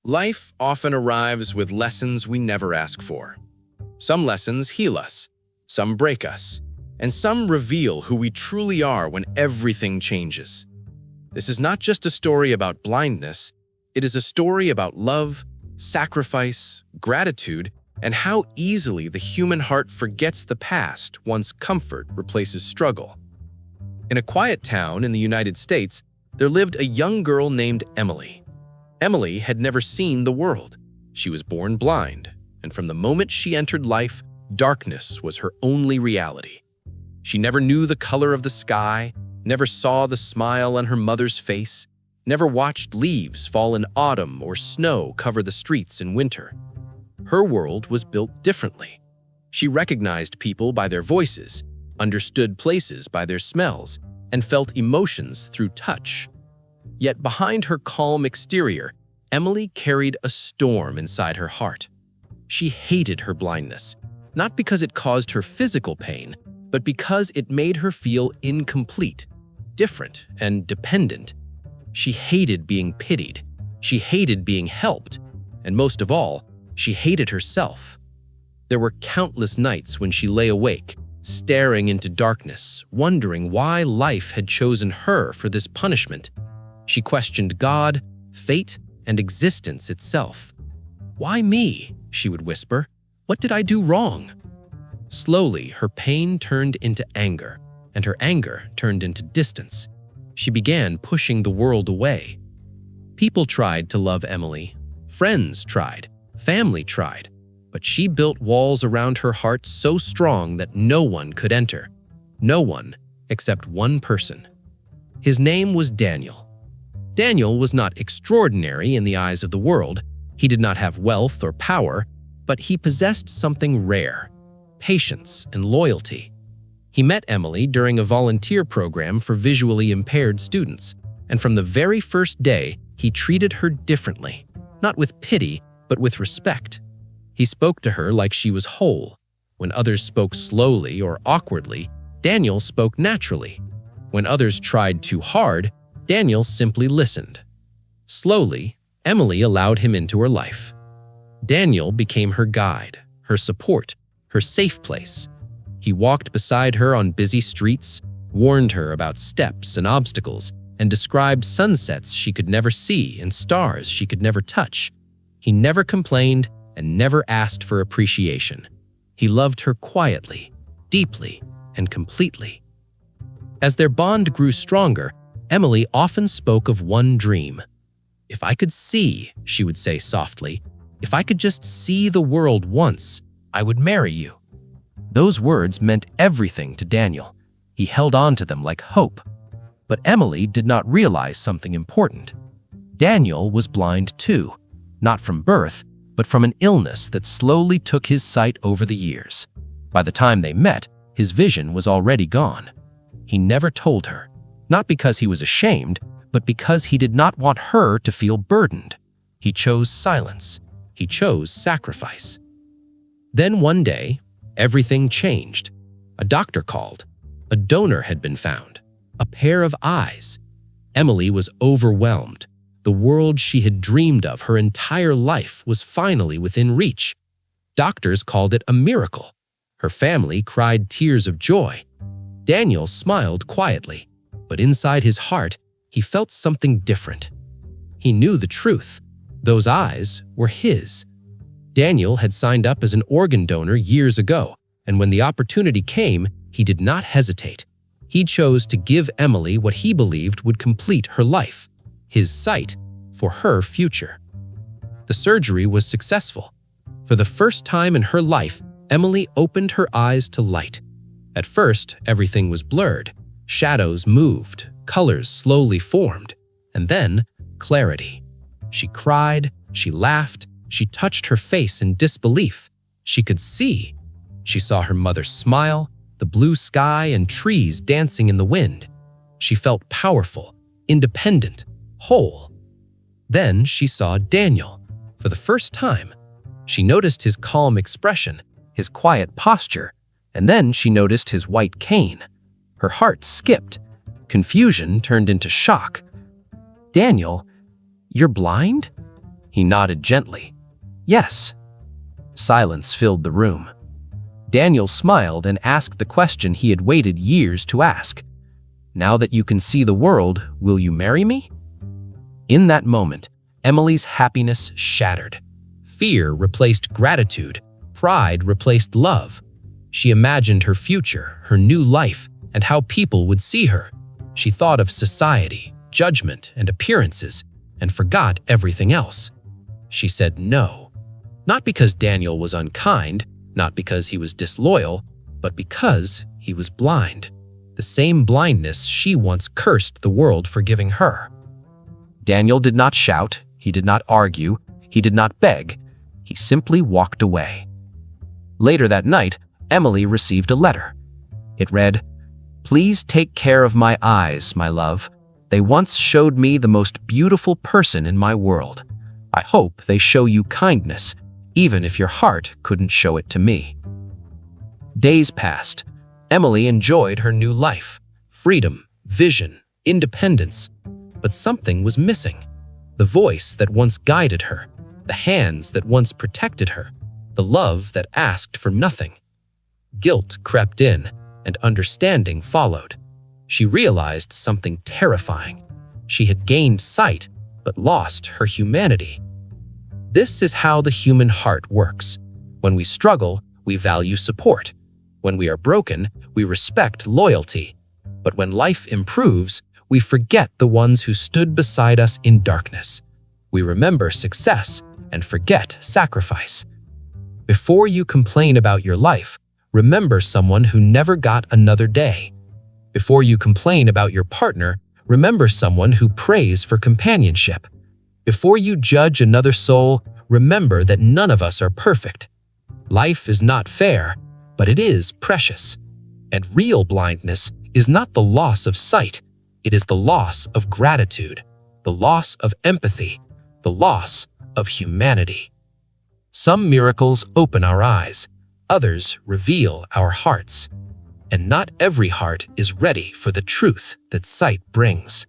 Life often arrives with lessons we never ask for. Some lessons heal us, some break us, and some reveal who we truly are when everything changes. This is not just a story about blindness, it is a story about love, sacrifice, gratitude, and how easily the human heart forgets the past once comfort replaces struggle. In a quiet town in the United States, there lived a young girl named Emily. Emily had never seen the world. She was born blind, and from the moment she entered life, darkness was her only reality. She never knew the color of the sky, never saw the smile on her mother's face, never watched leaves fall in autumn or snow cover the streets in winter. Her world was built differently. She recognized people by their voices, understood places by their smells, and felt emotions through touch. Yet behind her calm exterior, Emily carried a storm inside her heart. She hated her blindness, not because it caused her physical pain, but because it made her feel incomplete, different, and dependent. She hated being pitied, she hated being helped, and most of all, she hated herself. There were countless nights when she lay awake, staring into darkness, wondering why life had chosen her for this punishment. She questioned God, fate, and existence itself. "Why me?" she would whisper. "What did I do wrong?" Slowly, her pain turned into anger, and her anger turned into distance. She began pushing the world away. People tried to love Emily. Friends tried. Family tried. But she built walls around her heart so strong that no one could enter. No one except one person. His name was Daniel. Daniel was not extraordinary in the eyes of the world. He did not have wealth or power, but he possessed something rare: patience and loyalty. He met Emily during a volunteer program for visually impaired students, and from the very first day, he treated her differently, not with pity, but with respect. He spoke to her like she was whole. When others spoke slowly or awkwardly, Daniel spoke naturally. When others tried too hard, Daniel simply listened. Slowly, Emily allowed him into her life. Daniel became her guide, her support, her safe place. He walked beside her on busy streets, warned her about steps and obstacles, and described sunsets she could never see and stars she could never touch. He never complained and never asked for appreciation. He loved her quietly, deeply, and completely. As their bond grew stronger, Emily often spoke of one dream. "If I could see," she would say softly, "if I could just see the world once, I would marry you." Those words meant everything to Daniel. He held on to them like hope. But Emily did not realize something important. Daniel was blind too, not from birth, but from an illness that slowly took his sight over the years. By the time they met, his vision was already gone. He never told her, not because he was ashamed, but because he did not want her to feel burdened. He chose silence. He chose sacrifice. Then one day, everything changed. A doctor called. A donor had been found. A pair of eyes. Emily was overwhelmed. The world she had dreamed of her entire life was finally within reach. Doctors called it a miracle. Her family cried tears of joy. Daniel smiled quietly, but inside his heart, he felt something different. He knew the truth. Those eyes were his. Daniel had signed up as an organ donor years ago, and when the opportunity came, he did not hesitate. He chose to give Emily what he believed would complete her life, his sight for her future. The surgery was successful. For the first time in her life, Emily opened her eyes to light. At first, everything was blurred. Shadows moved, colors slowly formed, and then clarity. She cried, she laughed, she touched her face in disbelief. She could see. She saw her mother smile, the blue sky and trees dancing in the wind. She felt powerful, independent, whole. Then she saw Daniel. For the first time, she noticed his calm expression, his quiet posture, and then she noticed his white cane. Her heart skipped. Confusion turned into shock. "Daniel, you're blind?" He nodded gently. "Yes." Silence filled the room. Daniel smiled and asked the question he had waited years to ask. "Now that you can see the world, will you marry me?" In that moment, Emily's happiness shattered. Fear replaced gratitude. Pride replaced love. She imagined her future, her new life, and how people would see her. She thought of society, judgment, and appearances, and forgot everything else. She said no. Not because Daniel was unkind, not because he was disloyal, but because he was blind. The same blindness she once cursed the world for giving her. Daniel did not shout, he did not argue, he did not beg. He simply walked away. Later that night, Emily received a letter. It read, "Please take care of my eyes, my love. They once showed me the most beautiful person in my world. I hope they show you kindness, even if your heart couldn't show it to me." Days passed. Emily enjoyed her new life, freedom, vision, independence. But something was missing. The voice that once guided her, the hands that once protected her, the love that asked for nothing. Guilt crept in, and understanding followed. She realized something terrifying. She had gained sight, but lost her humanity. This is how the human heart works. When we struggle, we value support. When we are broken, we respect loyalty. But when life improves, we forget the ones who stood beside us in darkness. We remember success and forget sacrifice. Before you complain about your life, remember someone who never got another day. Before you complain about your partner, remember someone who prays for companionship. Before you judge another soul, remember that none of us are perfect. Life is not fair, but it is precious. And real blindness is not the loss of sight. It is the loss of gratitude, the loss of empathy, the loss of humanity. Some miracles open our eyes, others reveal our hearts. And not every heart is ready for the truth that sight brings.